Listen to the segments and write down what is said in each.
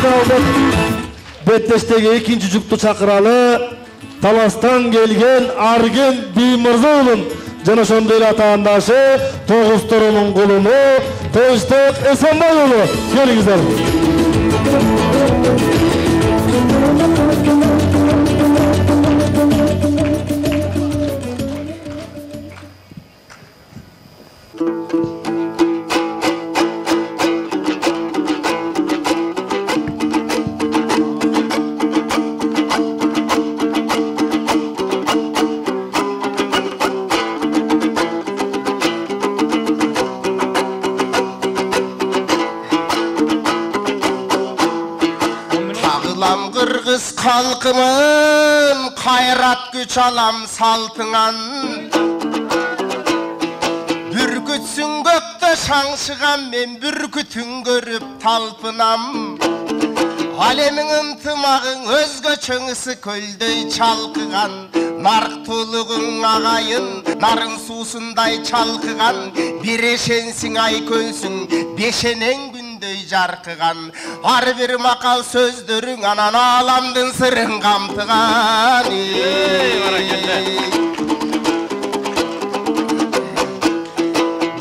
финалдык беттештеги экинчи жукту чакыралы. Таластан келген Арген Биймырзаулун жана ошондой эле атаандашы Тогузторунун кулуну Тынчтык Эсенбай уулу. Келиңиздер. Halkımın kayrat güç alam saltınan Bürkütsün gökte şansıgan men bürkütün görüp talpınam Alemin ıntımağın özgö çöngüsü köldöy çalkıgan Narktuluğun ağayın narın susunday çalkıgan Bir eşensin ay kölsün beşenen жаркыган ар бир макал сөздөрүң анан аламдын сырын камтыган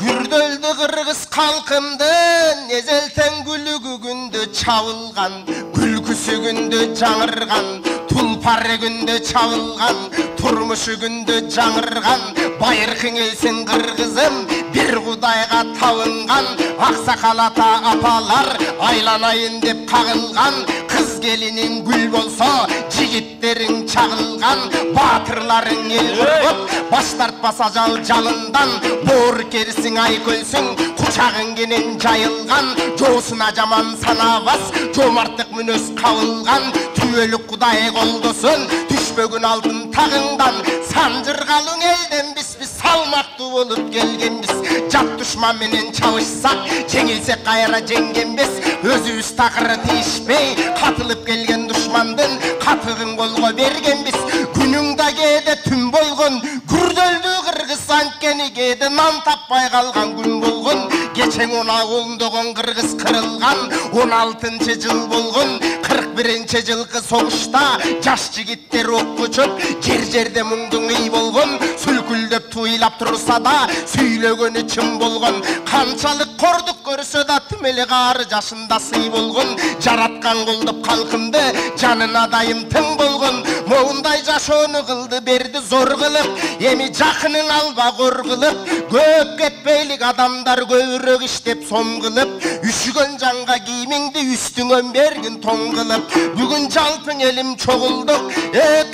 Күрдөлдү кыргыз калкымдын эзелтен күлүгү күндө чабылган күлкүсү күндө жаңырган тулпар күндө чабылган турмушу күндө жаңырган байыркың элсин кыргызым бир кудайга табынган аксакал ата апалар айланайын деп кагылган кыз келинин гүл болсо жигиттериң чагылган баатырларың эл кургуп баш тартпаса жалындан боор керсиң ай көлсүң кучагың кенен жайылган жоосуна жаман санабас жомарттык мүнөз кабылган түбөлүк кудай колдосун түшпөгүн алтын тагыңдан санжыргалың элден биз салмактуу болуп келгенбиз жат душман менен чабышсак жеңилсек кайра жеңгенбиз өзүбүз такыры тийишпей катылып келген душмандын катыгын колго бергенбиз күнүң да кээде түн болгон күрдөлдүү кыргыз анткени кээде нан таппай калган күн болгон кечең 10 кыргыз кырылган 16-жыл болгон 41-жылкы согушта жаш жигиттер окко чөп жер-жерде муңдуң ый болгон сүлкүлдөп туйлап турса да сүйлөгөнү чын болгон канчалык кордук көрсө да тим эле кары жашында сый болгон жараткан колдоп калкымды жанына дайым тың болгон моундай жашоону кылды берди зор кылып эми жакынын алба кор кылып көп кетпейлик адамдар көбүрөөк иштеп сом кылып үшүгөн жанга кийимиңди үстүңөн бергин тоң кылып бүгүн жалпың элим чогулдук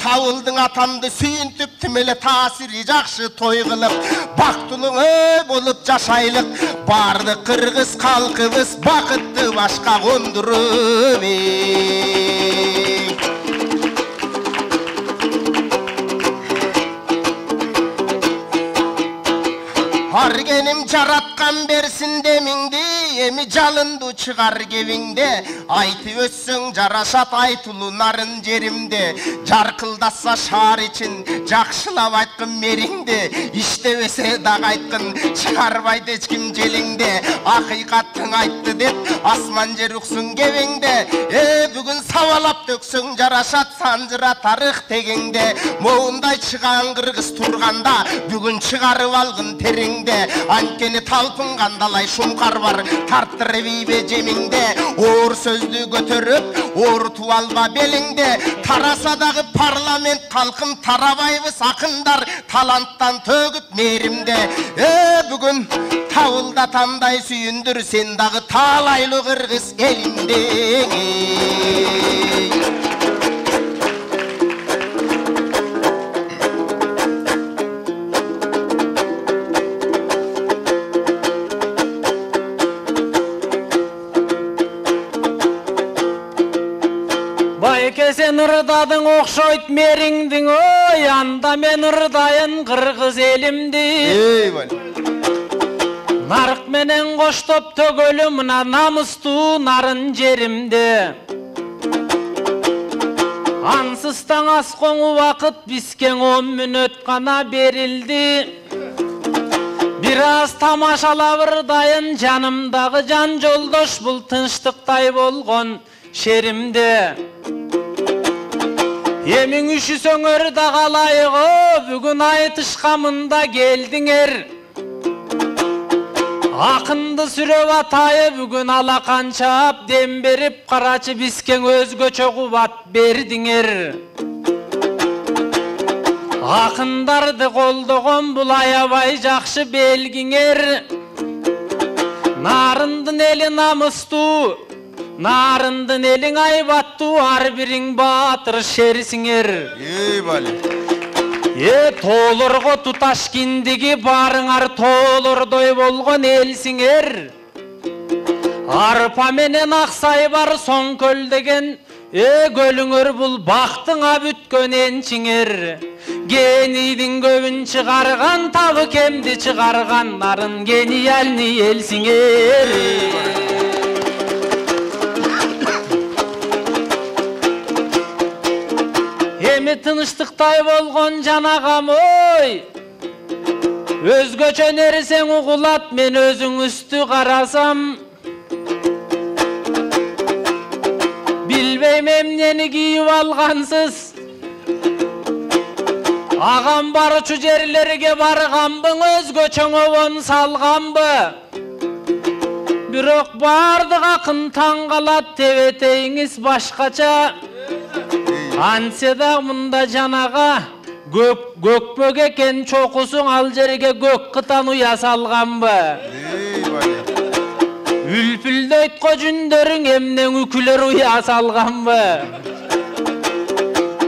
табылдың атамды сүйүнтүп тим эле таасири жакшы той кылып бактылуу болуп жашайлык бардык кыргыз калкыбыз бакытты башка кондуруп Аргеним жараткан берсин демиңди эми жалынды чыгар кебиңде айтып өссөң жарашат айтылуу нарын жеримде жаркылдаса шаар ичин жакшылап айткын мериңде иштебесе дагы айткын чыгарбайт эч ким желиңде акыйкаттың айтты деп асман жер уксун кебиңде бүгүн сабалап төксөң жарашат санжыра тарых тегиңде моундай чыган кыргыз турганда бүгүн чыгарып алгын териңде анткени талпынгандалай шумкар бар тарттыр бийбе жемиңде оор сөздү көтөрүп оорутуп алба белиңде тараса дагы парламент калкым тарабайбыз акындар таланттан төгүп мээримде бүгүн табылдатамдай сүйүндүр сен дагы таалайлуу кыргыз элимде Sen ırdadın okşoyt meriңдиң ой анда мен ырдайын кыргыз элимди нарык менен коштоп төгөлү мына намыстуу нарын жеримде ансыз таң ас коңу убакыт бизге 10 мүнөт гана берилди бир аз тамашалап ырдайын жанымдагы жан жолдош бул тынчтыктай болгон шеримде. Емің үшісөңөр да қалайғы, бүгін айтышқа мында келдіңер. Ақынды сүрөп атайы бүгін алақанчап дем беріп, қарачы біскен өзгөчө қубат бердіңер. Ақындарды қолдығын бұл аябай жақшы белгіңер. Нарындын елі намысту, нарындын елің айбатту, ар бірің батыр шерсіңер. Толырғы тұташ киндігі барыңар толырдой болған елсіңер. Арпа менен ақсай бар соң көл деген, көліңір бұл бақтыңа бүткен енчіңер. Генийдің көбін шығарған, табы кемді шығарған, нарын гениальный елсіңер. Эми тыныштықтай болған жанағам ой, өзгөчө нерсең угулат, мен өзің үсті қарасам. Билбейм эмнени кийип алгансыз, ағам барчу жерлерге барғанбың, өзгөчөңөвөн салғанбы. Бирок бардык акын таң калат, тебетейиңиз башкача. Анседа мында жанага көкмөк экен чокусуң, ал жерге көк кытан уя салганбы. Үлпүлдөйт кожүндөрүң, эмнең үкүлөр уя салганбы.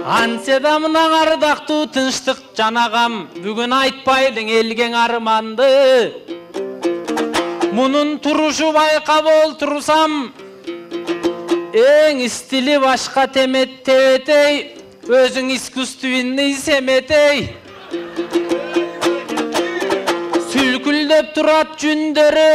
Анседа мына ардактуу тынчтык жанагам, бүгүн айтпайлың элгең арманды. Мунун турушу байкап олтурсам, эң стили башка тебетей, өзүң искусственный семетей. Сүлкүлдөп турат жүндөрү,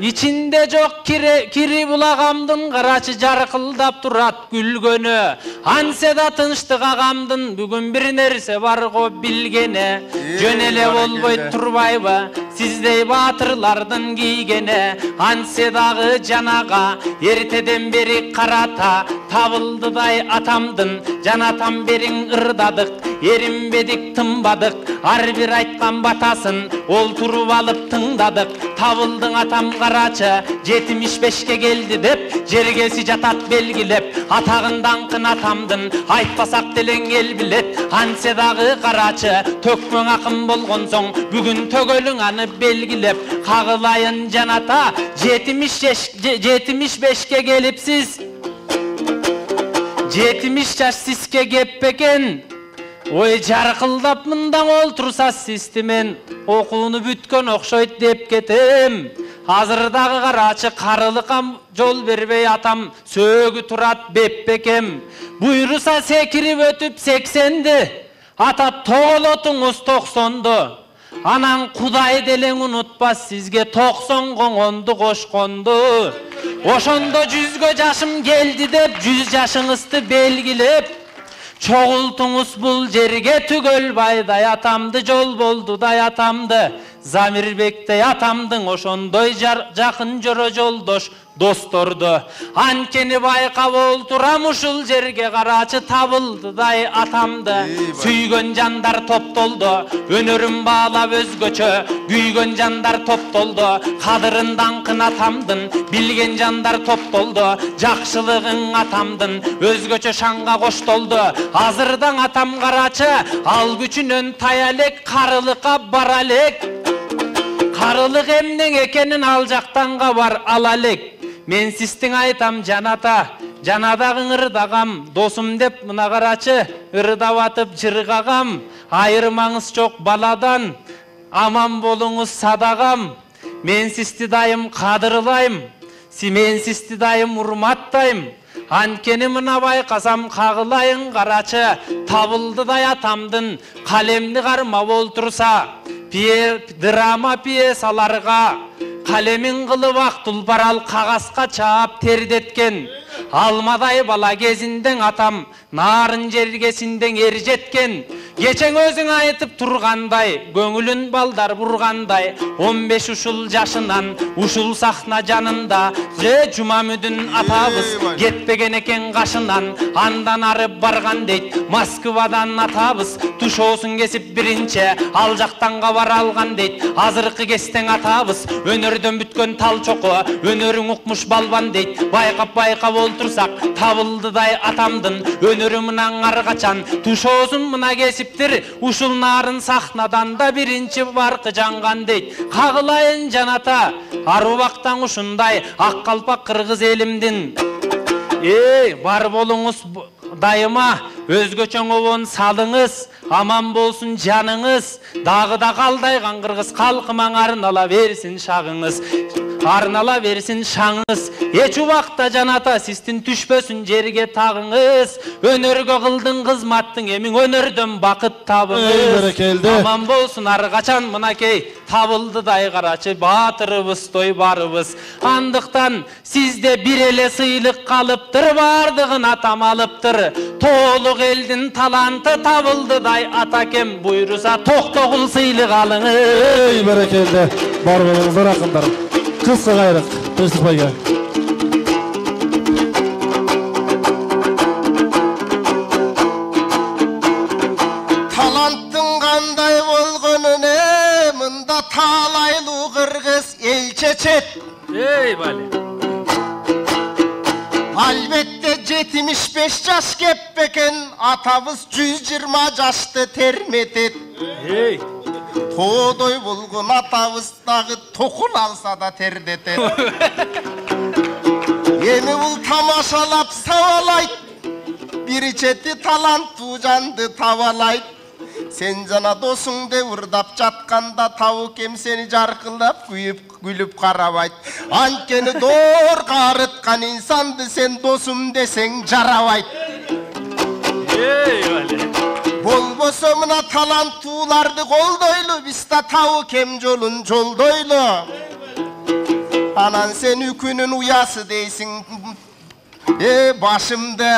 ичинде жок кири булагамдын, карачы жаркылдап турат күлгөнү. Анседа тынчтык агамдын бүгүн бир нерсе бар го билгене. Жөн эле болбойт турбайбы сиздей баатырлардын кийгене. Анседагы жанага эртеден бери карата табылдыдай атамдын. Жанатам бериң ырдадык, эринбедик тынбадык. Ар бир айткан батасын олтуруп алып тыңдадык. Табылдың атам карачы 75-ке келди деп, жергеси жатат белгилеп. Атагын даңкын атамдын айтпасак делең эл билет. Анседагы карачы төкмөң акын болгон соң, бүгүн төгөлүң аны белгилеп. Кагылайын жаната 75-ке келипсиз, 70 жаш сизге кеппекен. Ой, жаркылдап мындан олтурса системен, окууну бүткөн окшойт деп кетем. Азырдагы карачы карылыкка жол бербей атам сөөгү турат беппекем. Буйруса секирип өтүп 80-ди, ата тоголотуңуз 90-ду. Анан Кудай делең унутпас сизге 90 коңонду кошконду. Ошондо 100гө жашым келди деп 100 жашыңызды белгилеп, чогултуңуз бул жерге түгөл байдай атамды, жол болдудай атамды. Замирбектей атамдың ошондой жакын жоро жолдош досторду. Анткени байкап олтурам ушул жерге карачы табылдыдай атамды. Сүйгөн жандар топтолду, өнөрүн баалап өзгөчө. Күйгөн жандар топтолду, кадырын даңкын атамдын. Билген жандар топтолду, жакшылыгың атамдын. Өзгөчө шаңга коштолду. Азырдан атам карачы ал күчүнөн тая элек, карылыкка бара элек. Карылык эмнең экенин ал жактан кабар ала элек. Мен сиздин айтам жаната, жанадагы ырдагам, досум деп мына карачы ырдап атып жыргагам. Айырмаңыз жок баладан, аман болуңуз садагам. Мен сизди дайым кадырлайм, мен сизди дайым урматтайм. Анткени мына байкасам кагылайын карачы, табылдыдай атамдын. Калемди кармап олтурса, драма пьесаларга калемин кылып ак тулпарал кагазга чаап тердеткен. Алмадай бала кезинден атам нарын жергесинден эр жеткен. Кечең өзүң айтып тургандай, көңүлүн балдар бургандай, 15 ушул жашынан, ушул сахна жанында, Жумамүдүн атабыз кетпеген экен кашынан, андан ары барган дейт, Москвадан атабыз, тушоосун кесип биринче, ал жактан кабар алган дейт, азыркы кестең атабыз, өнөрдөн бүткөн тал чоко, өнөрүң укмуш балбан дейт, байкап олтурсак, табылдыдай атамдын, өнөрү мынан ары качан, тушоосун мына кесиптир, ушул нарын сахнадан да биринчи баркы жанган дейт, кагылайын жаната, ар убактан ушундай, ак калпак кыргыз элимдин. Бар болуңуз дайыма, өзгөчөң обон салыңыз, аман болсун жаныңыз, дагы да калдайган кыргыз калкымаң арнала берсин шагыңыз. Арнала берсин шаңыз, эч убакта жаната сиздин түшпөсүн жерге тагыңыз. Өнөргө кылдың кызматтың, эмиң өнөрдөн бакыт табыңыз. Аман болсун ар качан мынакей, табылдыдай карачы баатырыбыз той барыбыз. Андыктан сизде бир эле сыйлык калыптыр, бардыгын атам алыптыр. Тоолук элдин таланты табылдыдай атакем буйруса токтогул сыйлык алыңыз. Берекелде бар болуңуздар акындар. Кысқа қайрық, Төстік байға. Таланттың қандай болғанын мында талайлы қырғыз ел чечет. Бали. Албетте 75 жаш кеппекен, атабыз 120 жашты терметет. Тоодой болгон атабыздагы токул алса да тердетет. Эми бул тамашалап сабалайт, бир чети таланттуу жанды табалайт. Сен жана досуңду урдап жатканда табыкем сени жаркылдап күлүп карабайт. Анткени доорго арыткан инсанды сен досум десең жарабайт. Болбосо мына таланттууларды колдойлу, биз да табыкем жолун жолдойлу. Анан сен үкүнүн уясы дейсиң, башымды.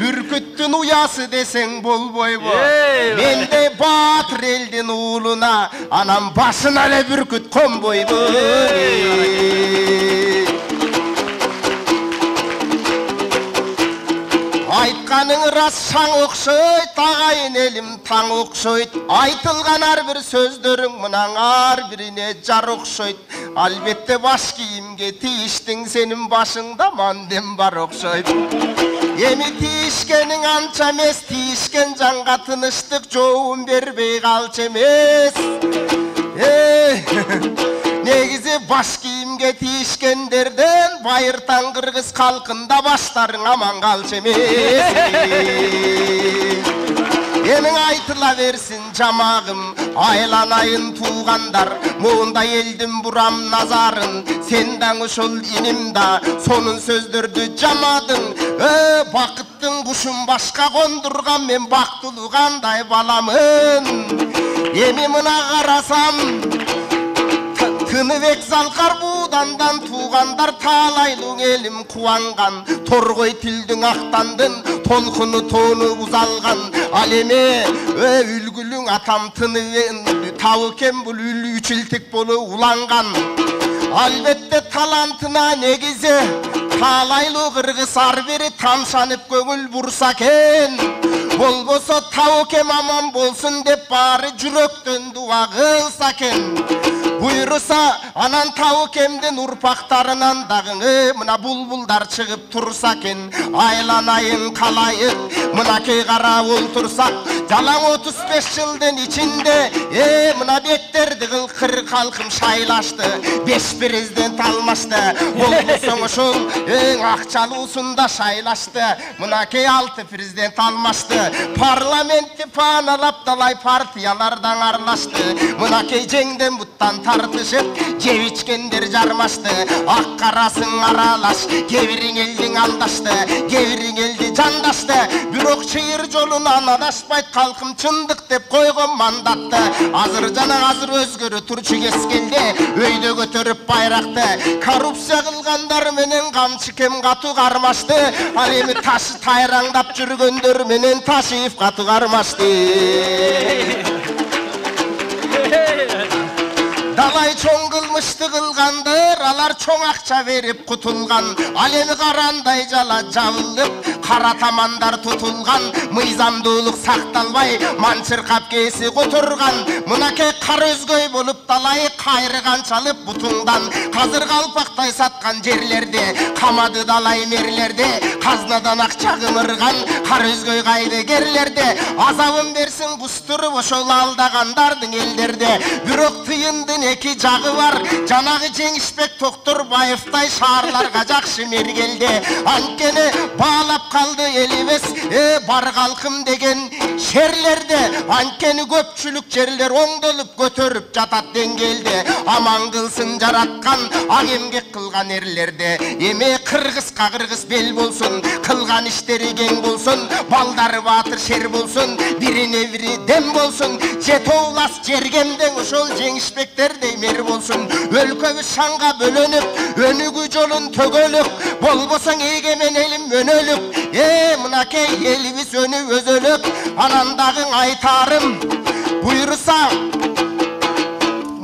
Бүркүттүн уясы десең болбойбу. Менде баатыр элдин уулуна, анан башына эле бүркүт конбойбу. Айтканың рас шаң окшойт, агайын элим таң окшойт. Айтылган ар бир сөздөрүң мынан ар бирине жар окшойт. Албетте баш кийимге тийиштиң, сенин башыңда мандем бар окшойт. Эми тийишкениң анча эмес, тийишкен жанга тыныштык жообун бербей калчу эмес. Негизи баш кийимге тийишкендерден байыртан кыргыз калкында баштарың аман калчу эмес. Эмиң айтыла берсин жамагым, айланайын туугандар, моундай элдин бурам назарын. Сен даң ошол иним да сонун сөздөрдү жамадың. Бакыттын кушун башка кондурган мен бактылуу кандай баламын. Эми мына карасам, Тыныбек Залкар буудандан туугандар таалайлуу элим кубанган. Торгой тилдиң актандын, толкуну тоону узалган. Ал эми үлгүлүң атам Тыныбек табыкем бул үчүлтик болуп уланган. Албетте талантына негизи таалайлуу кыргыз ар бири тамшанып көңүл бурса экен. Болбосо табыкем аман болсун деп баары жүрөктөн дуа кылса экен. Буйруса анан табыкемдин урпактарынан дагы мына булбулдар чыгып турса экен. Айланайын калайык, мынакей карап олтурсак, жалаң 35 жылдын ичинде мына беттерди кыр калкым шайлашты. 5 президент алмашты. Болбосоң ошол эң акчалуусунда шайлашты. Мынакей 6 президент алмашты. Парламентти паналап далай партиялардан арлашты. Мынакей жеңден буттан тартышып, жеп ичкендер жармашты. Ак карасын аралаш, кебириң элдиң алдашты, кебириң элди жандашты. Бирок чыйыр жолунан адашпайт халқым чындық деп қойған мандатты. Азыр жана азыр өзгөрө турчу кескенде өйдө көтөрүп байрақты. Коррупция кылгандар менен камчы кем катуу кармашты. Ал эми ташы тайраңдап жүргөндөр менен Ташиев катуу кармашты. Далай чоң кылмышты кылгандар, алар чоң акча берип кутулган. Ал эми карандай жала жабылып, кара тамандар тутулган. Мыйзамдуулук сакталбай, манчыркап кээси которган. Мынакей кара өзгөй болуп далай кайрыган чалып бутуңдан. Казыр калпактай саткан жерлерде, камады далай мерлерде, казнадан акча кымырган. Кара өзгөй кайдыгерлерде, азабын берсин кустуруп ошол алдагандардын элдерде. Бирок тыйындын эки жагы бар. Жанагы Жеңишбек Токторбаевтай шаарларга жакшы мергелде. Анткени баалап калды элибиз бар калкым деген жерлерде. Анткени көпчүлүк жерлер оңдолуп көтөрүп жатат деңгээлде. Аман кылсын жараткан, ак эмгек кылган эрлерде. Эме кыргызга кыргыз бел болсун, кылган иштери кең болсун, балдары баатыр шер болсун, бирине бири дем болсун. Же тоолас жергемдең ошол Жеңишбектердей мер болсун. Өлкөбүз шаңга бөлөнүп, өнүгүү жолун төгөлүк. Болбосоң эгемен элим өнөлүк. Мынакей элибиз өнүп өзөлүк. Анан дагы айтарым буйруса,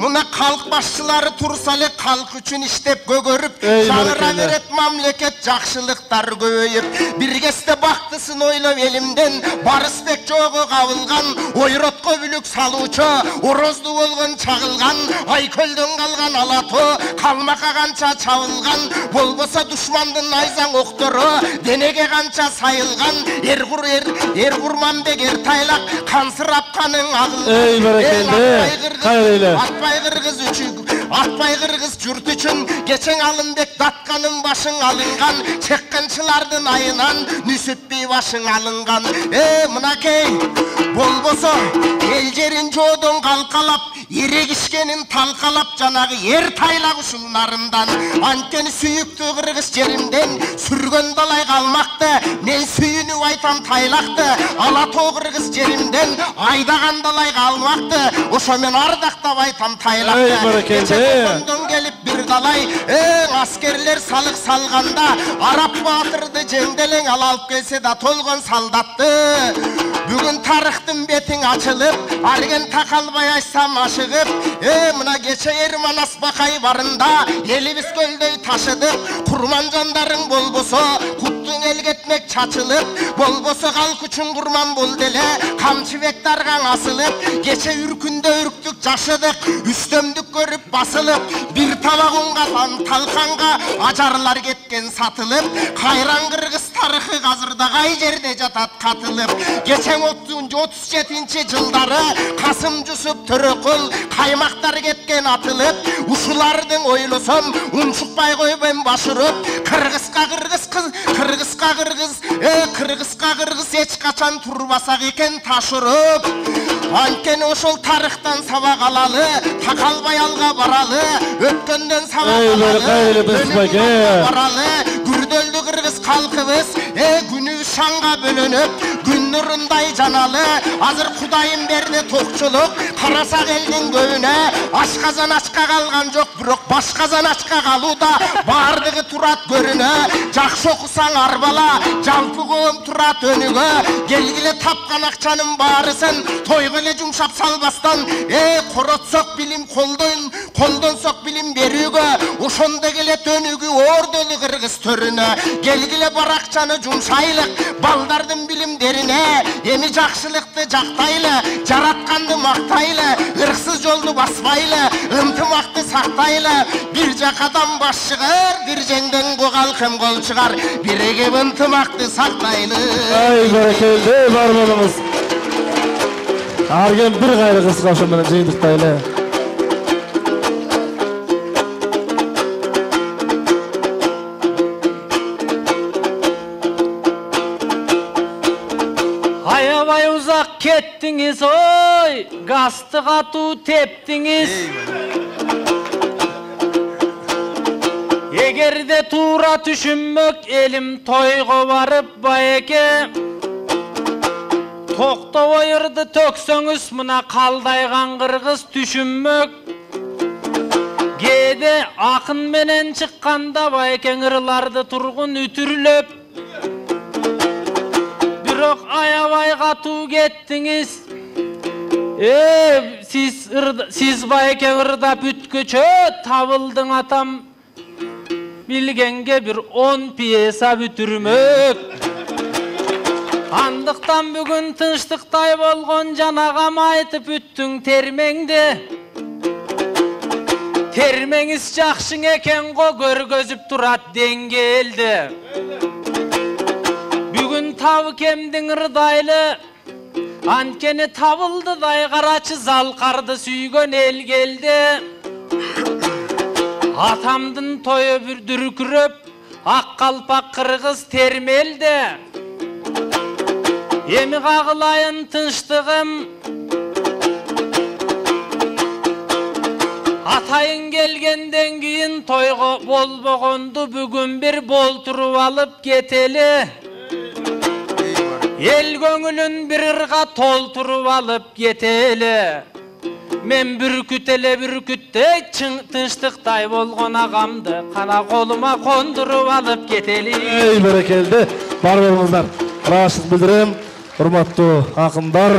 мына калк башчылары турса эле калк үчүн иштеп көгөрүп, жаңыра берет мамлекет жакшылыктар көбөйүп. Бир кезде бактысын ойлоп элимден Барысбек жогу кабылган, ойротко бүлүк салуучу, орозду болгон чагылган, Айкөлдөн калган алато, калмакка канча чабылган, болбосо душмандын найзаң октору денеге канча сайылган. Эркурманбек Эртайлак кансырап каның агылган. Атпай кыргыз журт үчүн кечең Алымбек Датканын башың алынган. Чеккенчилардын айынан Нүсүпбей башың алынган. Мынакей болбосо эл жерин жоодон калкалап, эрегишкенин талкалап, жанагы Эртайлак ушуларындан. Анткени сүйүктүү кыргыз жеримден сүргөн далай калмакты. Мен сүйүнүп айтам Тайлакты, Алатоо кыргыз жеримден айдаган далай калмакты. Ошо мен ардактап айтам Тайлакты. Кечеден келип бир далай аскерлер салык салганда, Арап баатырды жеңделең алып келсе да толгон солдатты. Бүгүн тарыхтын бетиң ачылып, арген такалбай айтсам ашыгып. Мына кече Эрманас Бакай барында элибиз көлдөй ташыдык. Курманжандарың болбосо куттуң эл кетмек чачылып, болбосо калк үчүн курман болду эле камчыбек даргаң асылып. Кече үркүндө үрктүк жашыдык, үстөмдүк көрүп басылып, бир табак унга талканга ажарлар кеткен сатылып. Кайран кыргыз тарыхы азырда кай жерде жатат катылып. Кечең 37-нчи жылдары Касым Жусуп Төрөкул каймактар кеткен атылып. Ушулардын ойлосом унчукпай койбойм башырып. Кыргызга кыргыз эч качан турбасак экен таш уруп. Анткени ошол тарыхтан сабак алалы, такалбай алга баралы, өткөндөн сабак алалы, баралы. Күрдөлдү кыргыз калкыбыз, күнүбүз шаңга бөлөнүп, күн нурундай жаналы. Азыр Кудайым берди токчулук, карасак элдин көбүнө ашказан ачка калган жок, бирок башказан ачка калууда бардыгы турат көрүнө. Жакшы окусаң арбала, жалпы коом турат өнүгө. Келгиле тапкан акчанын баарысын тойго эле жумшап салбастан, коротсок билим колдонсок билим берүүгө, ошондо келет өнүгүү ордолу кыргыз төрүнө. Келгиле бар акчаны жумшайлык балдардын билимдерине. Эми жакшылыкты жактайлы, жаратканды мактайлы, ырксыз жолду баспайлы, ынтымакты сактайлы. Бир жакадан баш чыгар, бир жеңден калкым кол чыгар, биригип ынтымакты сактайлы. Ай баракелде бар болуңуз. Арген бир кайры кыз кошо менен жыйынтыктайлы. Аябай узак кеттиңиз, ой, газды катуу тептиңиз. Эгерде туура түшүнмөк элим тойго барып байеке, Тоқта ойырды төксөңүз мына қалдайған қырғыз түшінмөк. Кеде ақын менен шыққанда байкең ырларды тұрғын үтірлөп. Бирок аябай катуу кеттиңиз. Сиз байкең ырдап бүткөчө табылдың атам. Билгенге bir 10 пьеса бүтүрмөк. Андықтан бүгін тыныштықтай болған жанағам айтып үттің термеңді. Термеңіз жақшың екен ғо көргөзіп тұрат деңгелді. Бүгін табы кемдің ырдайлы, анкені табылды дай қарачы залқарды сүйгөн ел келді. Атамдың тойы бір дүркіріп, ақ қалпақ қырғыз термелді. Еми қағылайын тыныштығым, атайын келгенден кейін тойға болбағанды бүгін бір болтырып алып кетелі. Ел көңілін бір ырға толтырып алып кетелі. Мен бүркүтте тыныштықтай болған ағамды қана қолыма қондырып алып кетелі. Бәрекелді, бар болыңыздар. Рашық білдірем. Hurmatlı akımlar,